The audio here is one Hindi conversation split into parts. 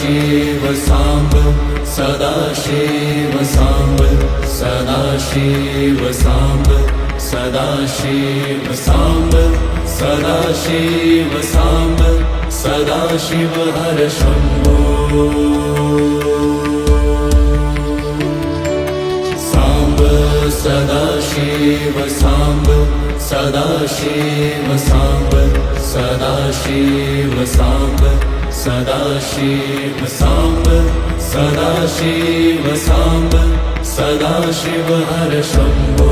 सदाशिव साम्ब सदाशिव साम्ब सदाशिव साम्ब सदाशिव साम्ब सदाशिव साम्ब सदाशिव हर शम्भो साम्ब सदाशिव साम्ब सदाशिव साम्ब सदाशिव साम्ब सदाशिव साम्ब सदाशिव साम्ब सदाशिव हर शम्भो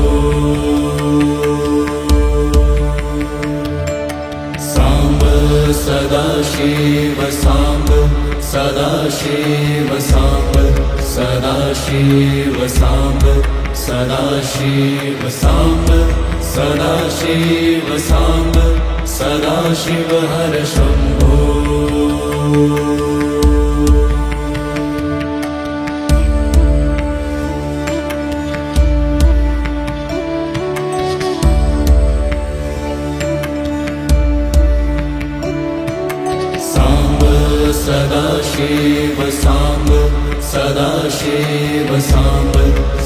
साम्ब सदाशिव साम्ब सदाशिव साम्ब सदाशिव साम्ब सदाशिव साम्ब सदाशिव साम्ब सदाशिव हर शम्भो सदाशिव साम्ब सदाशिव साम्ब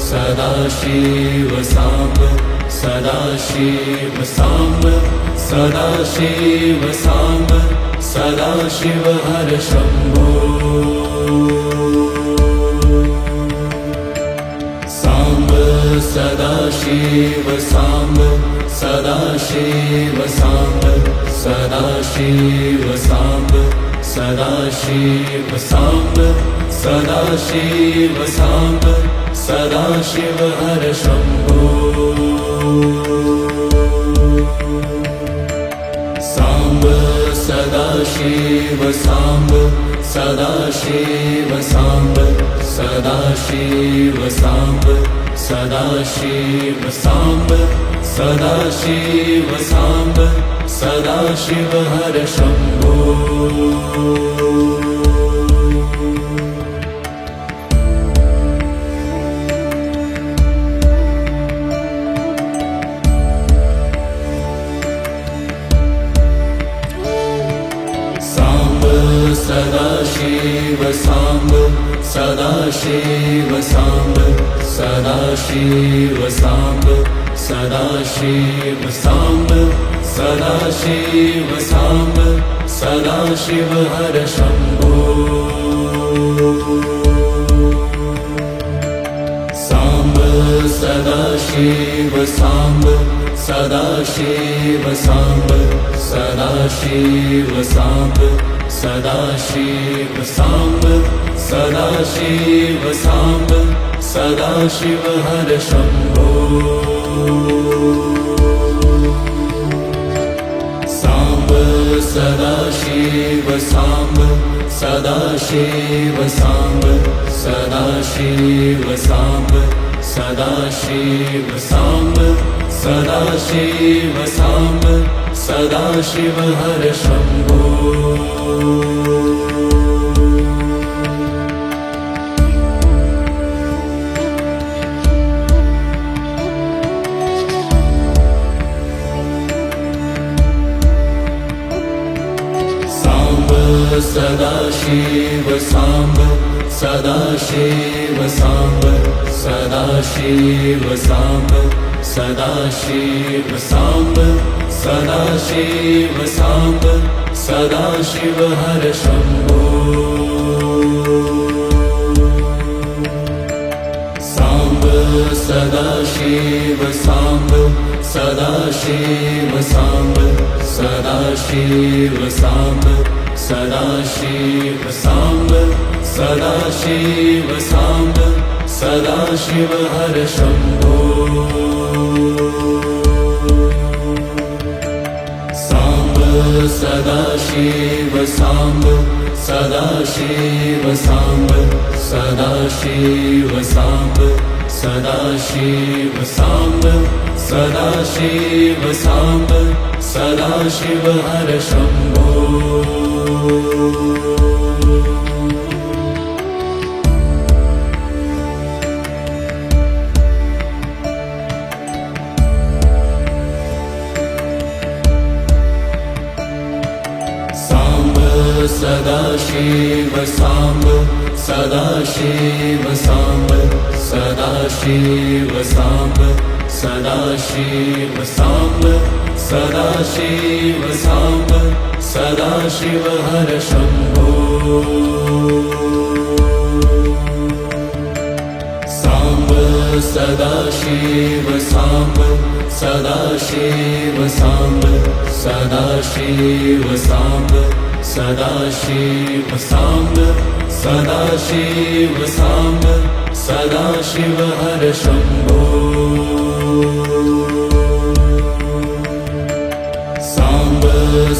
सदाशिव साम्ब सदाशिव साम्ब सदाशिव साम्ब सदाशिव हर शम्भो साम्ब सदाशिव साम्ब सदाशिव साम्ब सदाशिव साम्ब सदाशिव साम्ब सदाशिव साम्ब सदाशिव हर शम्भो साम्ब सदाशिव साम्ब सदाशिव साम्ब सदाशिव साम्ब सदाशिव साम्ब सदाशिव साम्ब सदाशिव हर शम्भो सदाशिव साम्ब सदाशिव साम्ब सदाशिव साम्ब सदाशिव साम्ब सदाशिव साम्ब सदाशिव हर शम्भो साम्ब सदाशिव साम्ब सदाशिव साम्ब सदाशिव साम्ब सदाशिव साम्ब सदाशिव साम्ब सदाशिव हर शम्भो साम्ब सदाशिव साम्ब सदाशिव साम्ब सदाशिव साम्ब सदाशिव साम्ब सदाशिव साम्ब सदाशिव हर शम्भो सदाशिव साम्ब सदाशिव साम्ब सदाशिव साम्ब सदाशिव साम्ब सदाशिव साम्ब सदाशिव हर शम्भो साम्ब सदाशिव साम्ब सदाशिव साम्ब सदाशिव साम्ब सदाशिव साम्ब सदाशिव साम्ब सदाशिव हर शम्भो साम्ब सदाशिव साम्ब सदाशिव साम्ब सदाशिव साम्ब सदाशिव साम्ब सदाशिव साम्ब सदाशिव हर शम्भो सदाशिव साम्ब सदाशिव साम्ब सदाशिव साम्ब सदाशिव साम्ब सदाशिव साम्ब सदाशिव हर शम्भो साम्ब सदाशिव साम्ब सदाशिव साम्ब सदाशिव साम्ब सदाशिव साम्ब सदाशिव साम्ब सदाशिव हर शम्भो साम्ब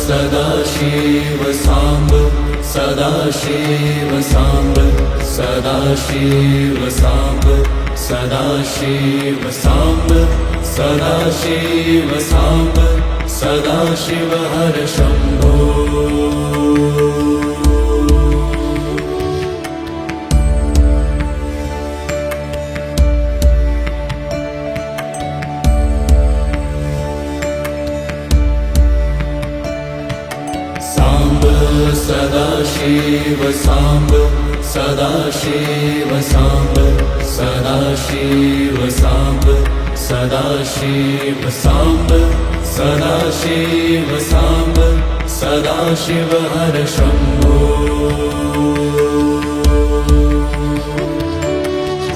सदाशिव साम्ब सदाशिव साम्ब सदाशिव साम्ब सदाशिव साम्ब सदाशिव साम्ब सदाशिव हर शम्भो सदाशिव साम्ब सदाशिव साम्ब सदाशिव साम्ब सदाशिव साम्ब सदाशिव साम्ब सदाशिव हर शम्भो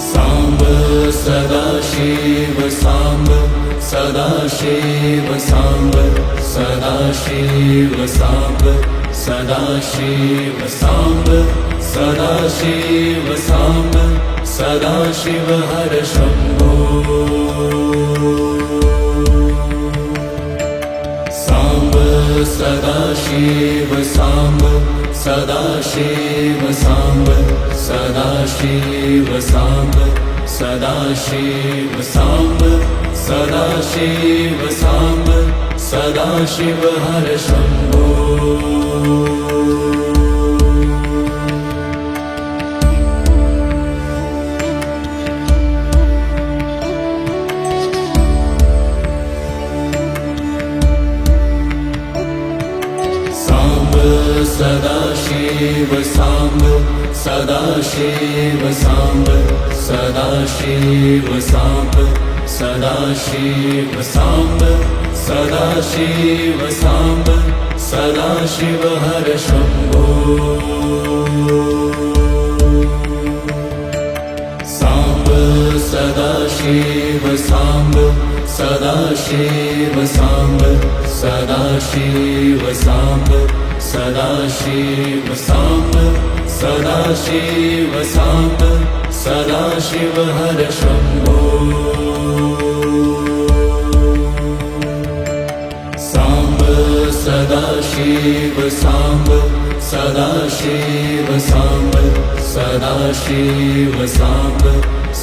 साम्ब सदाशिव साम्ब सदाशिव साम्ब सदाशिव साम्ब सदाशिव साम्ब सदाशिव साम्ब सदाशिव हर शम्भो साम्ब सदाशिव साम्ब सदाशिव साम्ब सदाशिव साम्ब सदाशिव साम्ब सदाशिव साम्ब सदाशिव हर शम्भो सदाशिव साम्ब सदाशिव साम्ब सदाशिव साम्ब सदाशिव साम्ब सदाशिव साम्ब सदाशिव हर शम्भो साम्ब सदाशिव साम्ब सदाशिव साम्ब सदाशिव साम्ब सदाशिव साम्ब सदाशिव साम्ब सदाशिव हर शम्भो साम्ब सदाशिव साम्ब सदाशिव साम्ब सदाशिव साम्ब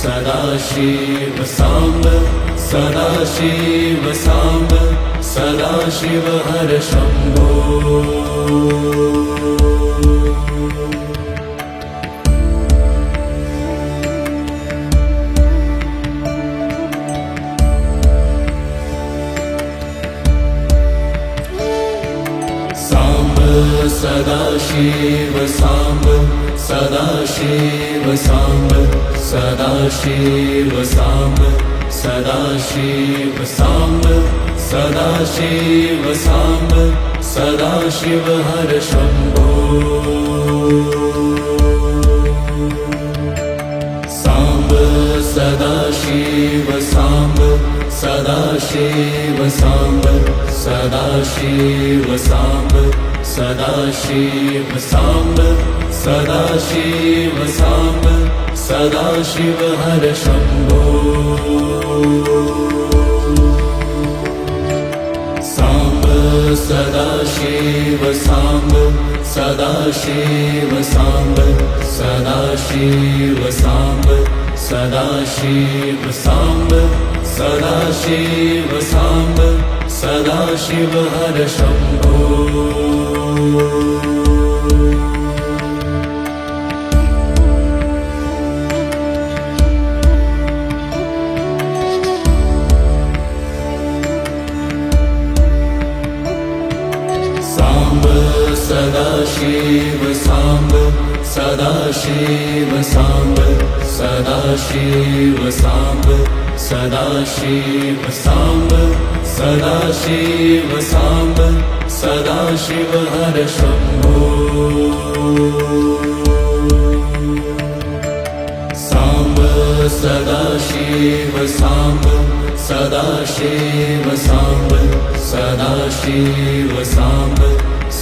सदाशिव साम्ब सदाशिव साम्ब सदाशिव हर शम्भो सदाशिव साम्ब सदाशिव साम्ब सदाशिव साम्ब सदाशिव साम्ब सदाशिव साम्ब सदाशिव हर शम्भो साम्ब सदाशिव साम्ब सदाशिव साम्ब सदाशिव साम्ब सदाशिव साम्ब सदाशिव साम्ब सदाशिव हर शम्भो साम्ब सदाशिव साम्ब सदाशिव साम्ब सदाशिव साम्ब सदाशिव साम्ब सदाशिव साम्ब सदाशिव हर शम्भो सदाशिव सदाशिव साम्ब सदाशिव साम्ब सदाशिव साम्ब सदाशिव साम्ब सदाशिव हर शम्भो साम्ब सदाशिव साम्ब सदाशिव साम्ब सदाशिव साम्ब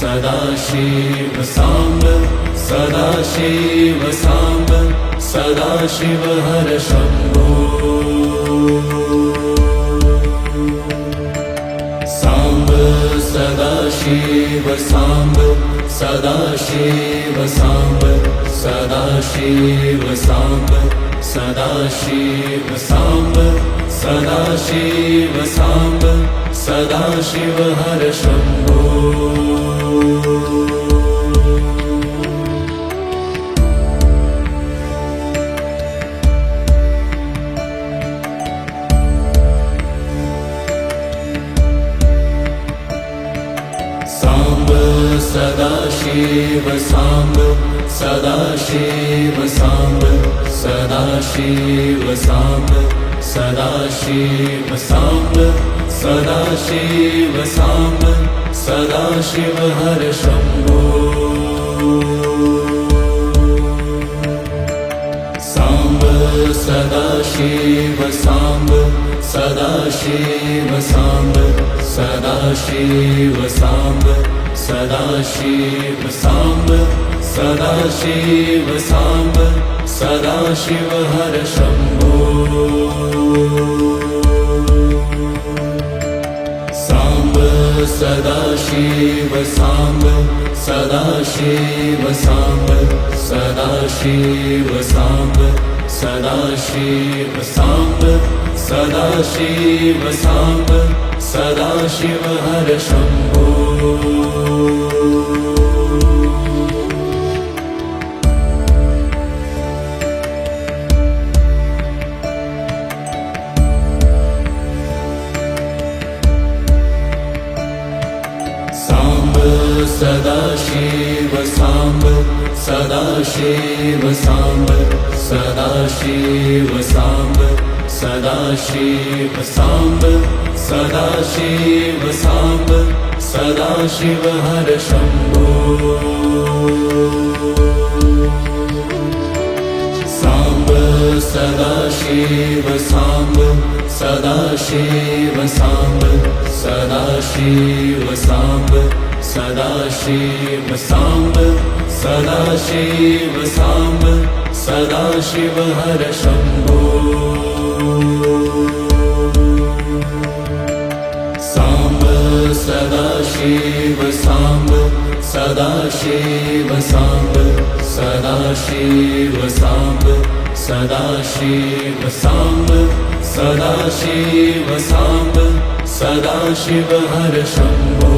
सदाशिव साम्ब सदाशिव साम्ब सदाशिव हर शम्भो साम्ब सदाशिव साम्ब सदाशिव साम्ब सदाशिव साम्ब सदाशिव साम्ब सदाशिव साम्ब सदाशिव हर शम्भो सदाशिव साम्ब सदाशिव साम्ब सदाशिव साम्ब सदाशिव साम्ब सदाशिव साम्ब सदाशिव हर शम्भो साम्ब सदाशिव साम्ब सदाशिव साम्ब सदाशिव साम्ब सदाशिव साम्ब सदाशिव साम्ब सदाशिव हर शम्भो साम्ब सदाशिव साम्ब सदाशिव साम्ब सदाशिव साम्ब सदाशिव साम्ब सदाशिव साम्ब सदाशिव हर शम्भो सदाशिव साम्ब सदाशिव साम्ब सदाशिव साम्ब सदाशिव साम्ब सदाशिव साम्ब सदाशिव हर शम्भो साम्ब सदाशिव साम्ब सदाशिव साम्ब सदाशिव साम्ब सदाशिव साम्ब सदाशिव साम्ब सदाशिव हर शम्भो साम्ब सदाशिव साम्ब सदाशिव साम्ब सदाशिव साम्ब सदाशिव साम्ब सदाशिव साम्ब सदाशिव हर शम्भो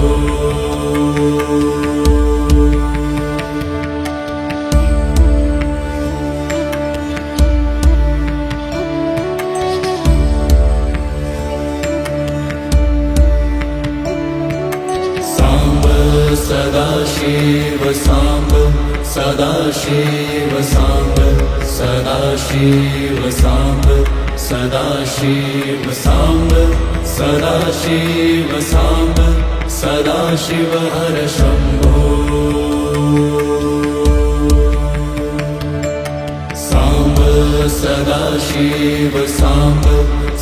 सदाशिव साम्ब सदाशिव साम्ब सदाशिव साम्ब सदाशिव साम्ब सदाशिव साम्ब सदाशिव हर शम्भो साम्ब सदाशिव साम्ब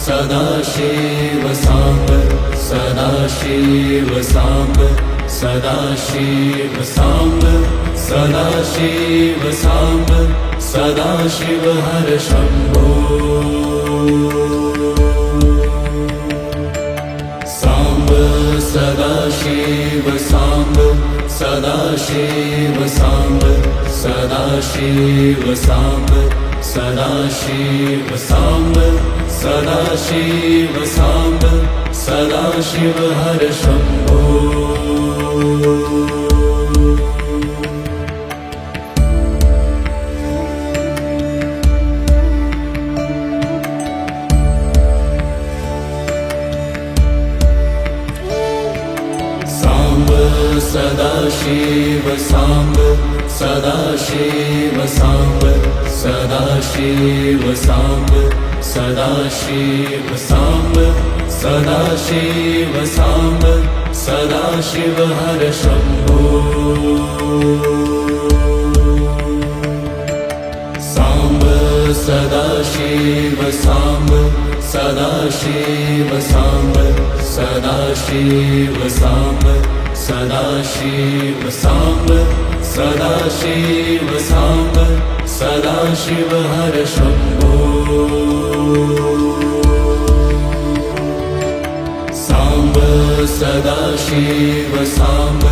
सदाशिव साम्ब सदाशिव साम्ब सदाशिव साम्ब सदाशिव साम्ब सदाशिव हर शम्भो साम्ब सदाशिव साम्ब सदाशिव साम्ब सदाशिव साम्ब सदाशिव साम्ब सदाशिव साम्ब सदाशिव हर शम्भो सदाशिव साम्ब सदाशिव साम्ब सदाशिव साम्ब सदाशिव साम्ब सदाशिव साम्ब सदाशिव हर शम्भो साम्ब सदाशिव साम्ब सदाशिव साम्ब सदाशिव साम्ब सदाशिव साम्ब सदाशिव साम्ब सदाशिव हर शम्भो साम्ब सदाशिव साम्ब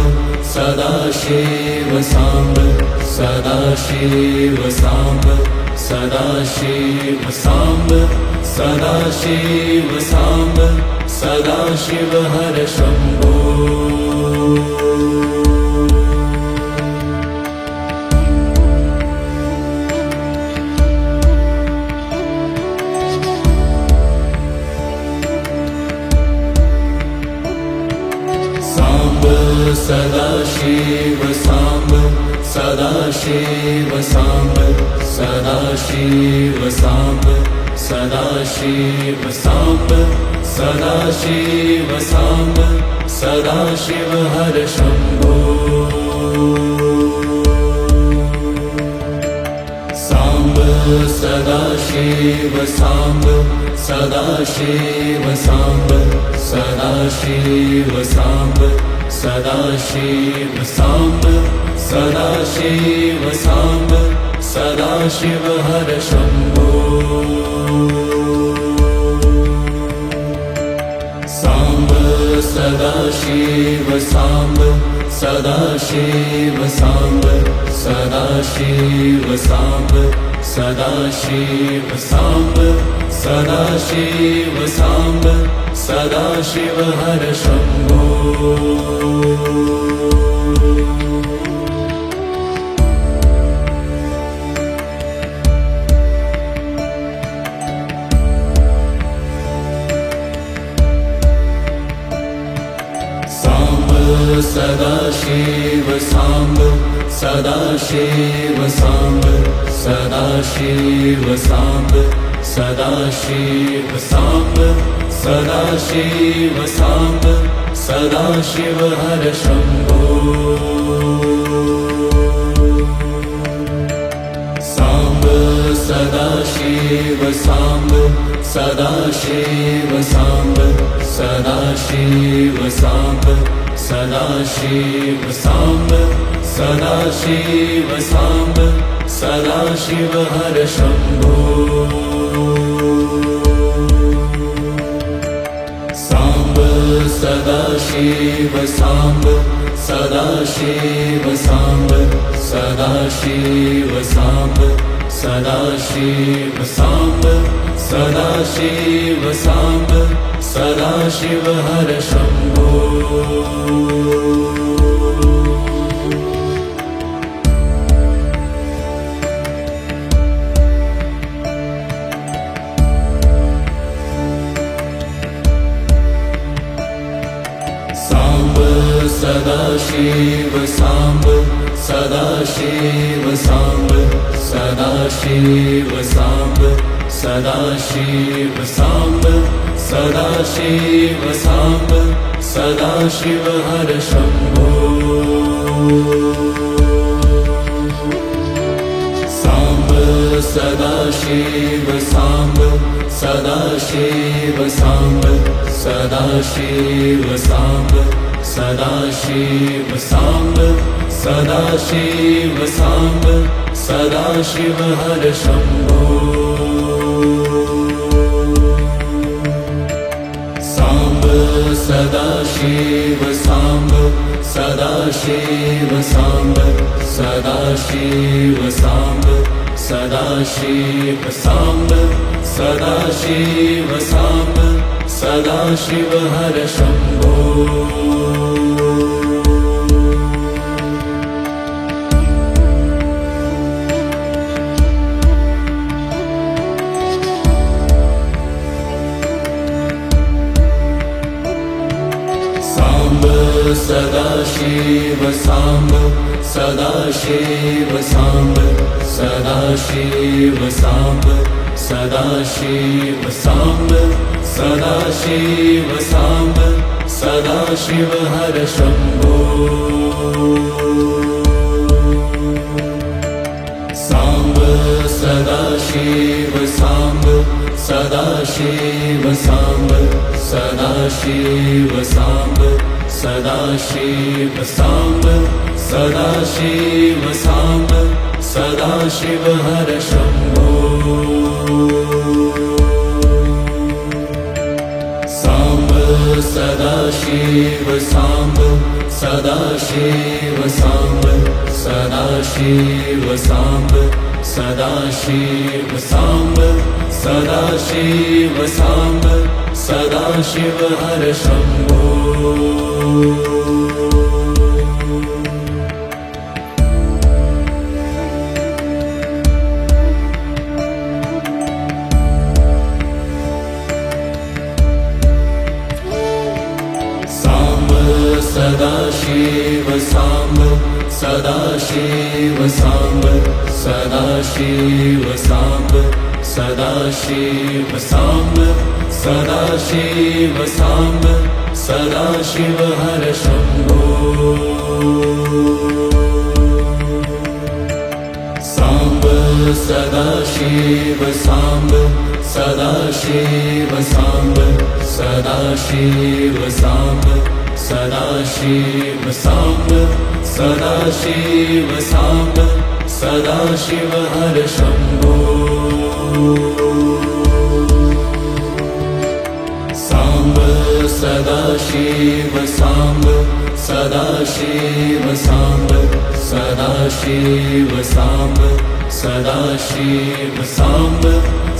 सदाशिव साम्ब सदाशिव साम्ब सदाशिव साम्ब सदाशिव साम्ब सदाशिव हर शम्भो सदाशिव साम्ब सदाशिव साम्ब सदाशिव साम्ब सदाशिव साम्ब सदाशिव साम्ब सदाशिव हर शम्भो साम्ब सदाशिव साम्ब सदाशिव साम्ब सदाशिव साम्ब सदाशिव साम्ब सदाशिव साम्ब सदाशिव हर शम्भो साम्ब सदाशिव साम्ब सदाशिव साम्ब सदाशिव साम्ब सदाशिव साम्ब सदाशिव साम्ब सदाशिव हर शम्भो सदाशिव साम्ब सदाशिव साम्ब सदाशिव साम्ब सदाशिव साम्ब सदाशिव साम्ब सदाशिव हर शम्भो साम्ब सदाशिव साम्ब सदाशिव साम्ब सदाशिव साम्ब सदाशिव साम्ब सदाशिव साम्ब सदाशिव हर शम्भो साम्ब सदाशिव साम्ब सदाशिव साम्ब सदाशिव साम्ब सदाशिव साम्ब सदाशिव साम्ब सदाशिव हर शम्भो सदाशिव साम्ब सदाशिव साम्ब सदाशिव साम्ब सदाशिव साम्ब सदाशिव साम्ब सदाशिव हर शम्भो साम्ब सदाशिव साम्ब सदाशिव साम्ब सदाशिव साम्ब सदाशिव साम्ब सदाशिव साम्ब सदाशिव हर शम्भो साम्ब सदाशिव साम्ब सदाशिव साम्ब सदाशिव साम्ब सदाशिव साम्ब सदाशिव साम्ब सदाशिव हर शम्भो सदाशिव साम्ब सदाशिव साम्ब सदाशिव साम्ब सदाशिव साम्ब सदाशिव साम्ब सदाशिव हर शम्भो साम्ब सदाशिव साम्ब सदाशिव साम्ब सदाशिव साम्ब सदाशिव साम्ब सदाशिव साम्ब सदाशिव हर शम्भो साम्ब सदाशिव साम्ब सदाशिव साम्ब सदाशिव साम्ब सदाशिव साम्ब सदाशिव साम्ब सदाशिव हर शम्भो सदाशिव साम्ब सदाशिव साम्ब सदाशिव साम्ब सदाशिव साम्ब सदाशिव साम्ब सदाशिव हर शम्भो साम्ब सदाशिव साम्ब सदाशिव साम्ब सदाशिव साम्ब सदाशिव साम्ब सदाशिव साम्ब सदाशिव हर शम्भो साम्ब सदाशिव साम्ब सदाशिव साम्ब सदाशिव साम्ब सदाशिव साम्ब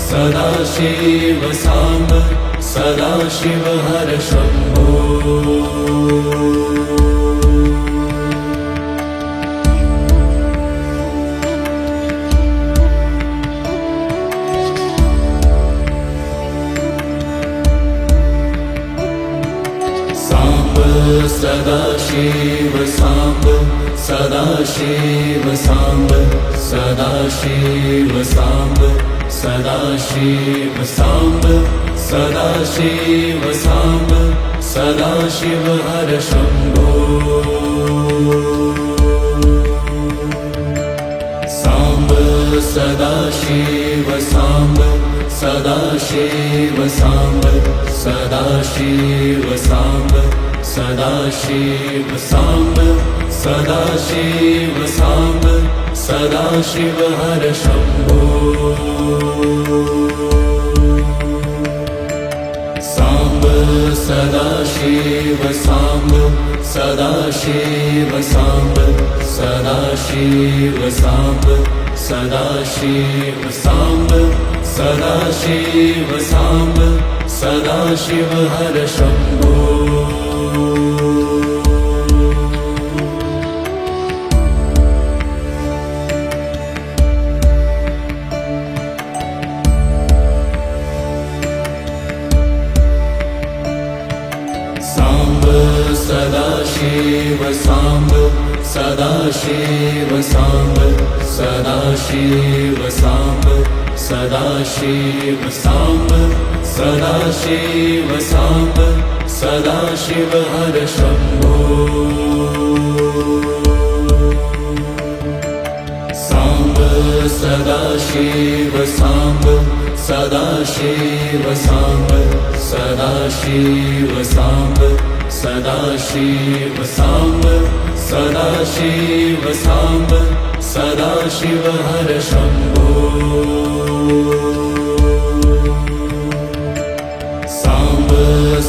सदाशिव साम्ब सदाशिव हर शम्भो सदाशिव साम्ब सदाशिव साम्ब सदाशिव साम्ब सदाशिव साम्ब सदाशिव साम्ब सदाशिव हर शम्भो साम्ब सदाशिव साम्ब सदाशिव साम्ब सदाशिव साम्ब सदाशिव साम्ब सदाशिव साम्ब सदाशिव हर शम्भो साम्ब सदाशिव साम्ब सदाशिव साम्ब सदाशिव साम्ब सदाशिव साम्ब सदाशिव साम्ब सदाशिव हर शम्भो सदाशिव साम्ब सदाशिव साम्ब सदाशिव साम्ब सदाशिव साम्ब सदाशिव साम्ब सदाशिव हर शम्भो साम्ब सदाशिव साम्ब सदाशिव साम्ब सदाशिव साम्ब सदाशिव साम्ब सदाशिव साम्ब सदाशिव हर शम्भो साम्ब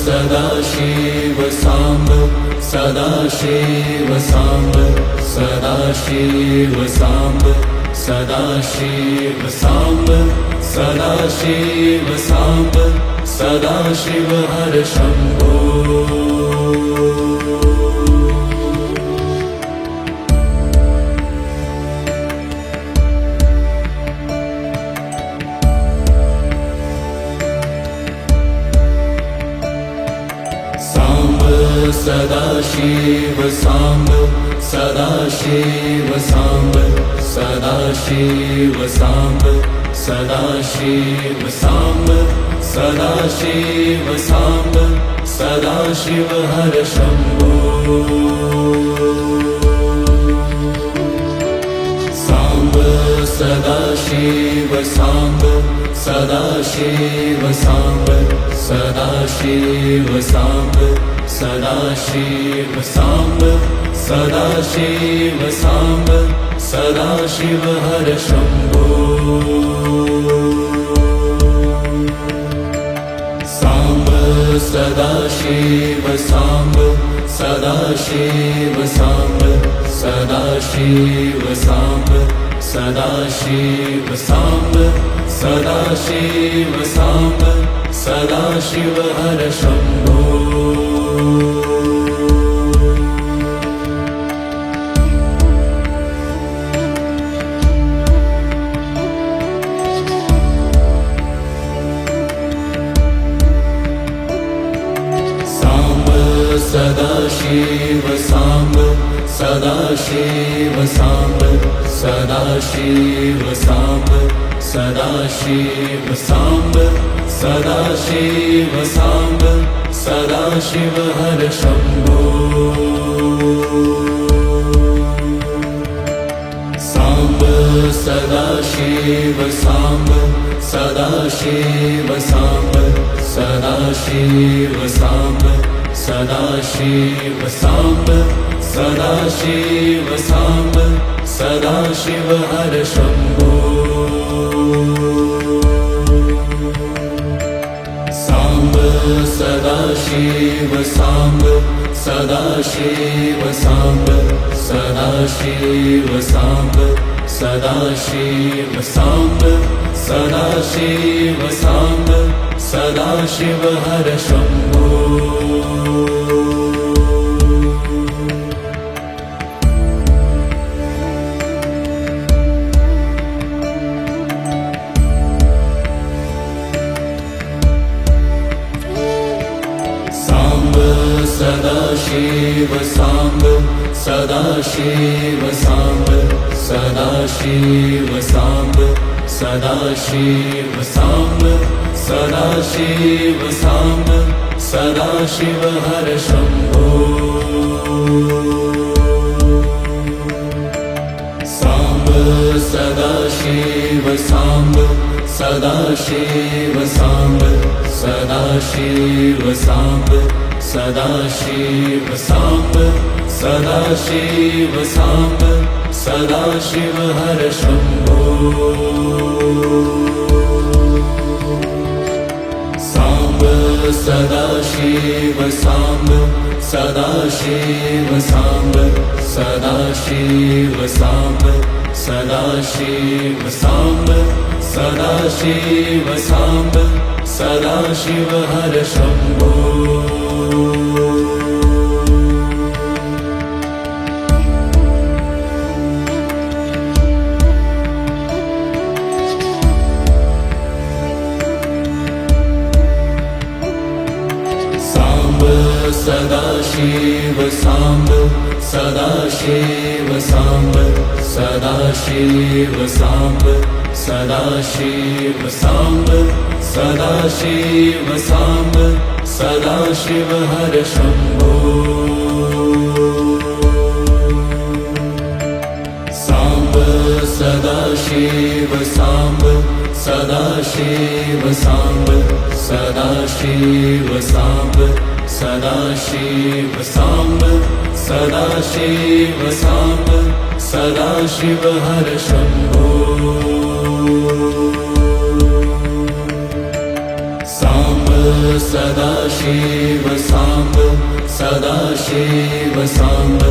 सदाशिव साम्ब सदाशिव साम्ब सदाशिव साम्ब सदाशिव साम्ब सदाशिव साम्ब सदाशिव हर शम्भो सदाशिव साम्ब सदाशिव साम्ब सदाशिव साम्ब सदाशिव साम्ब सदाशिव साम्ब सदाशिव हर शम्भो साम्ब सदाशिव साम्ब सदाशिव साम्ब सदाशिव साम्ब सदाशिव साम्ब सदाशिव साम्ब सदाशिव हर शम्भो साम्ब सदाशिव साम्ब सदाशिव साम्ब सदाशिव साम्ब सदाशिव साम्ब सदाशिव साम्ब सदाशिव हर शम्भो सदाशिव साम्ब सदाशिव साम्ब सदाशिव साम्ब सदाशिव साम्ब सदाशिव साम्ब सदाशिव हर शम्भो साम्ब सदाशिव साम्ब सदाशिव साम्ब सदाशिव साम्ब सदाशिव साम्ब सदाशिव साम्ब सदाशिव हर शम्भो साम्ब सदाशिव साम्ब सदाशिव साम्ब सदाशिव साम्ब सदाशिव साम्ब सदाशिव साम्ब सदाशिव हर शम्भो सदाशिव साम्ब सदाशिव साम्ब सदाशिव साम्ब सदाशिव साम्ब सदाशिव साम्ब सदाशिव हर शम्भो साम्ब सदाशिव साम्ब सदाशिव साम्ब सदाशिव साम्ब सदाशिव साम्ब सदाशिव साम्ब सदाशिव हर शम्भो साम्ब सदाशिव साम्ब सदाशिव साम्ब सदाशिव साम्ब सदाशिव साम्ब सदाशिव साम्ब सदाशिव हर शम्भो सदाशिव साम्ब सदाशिव साम्ब सदाशिव साम्ब सदाशिव साम्ब सदाशिव साम्ब सदाशिव हर शम्भो साम्ब सदाशिव साम्ब सदाशिव साम्ब सदाशिव साम्ब सदाशिव साम्ब सदाशिव साम्ब सदाशिव हर शम्भो साम्ब सदाशिव साम्ब सदाशिव साम्ब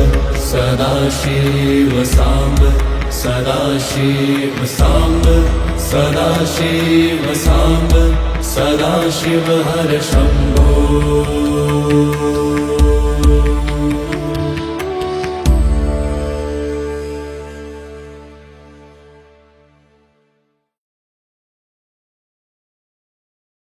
सदाशिव साम्ब सदाशिव साम्ब सदाशिव साम्ब सदाशिव हर शम्भो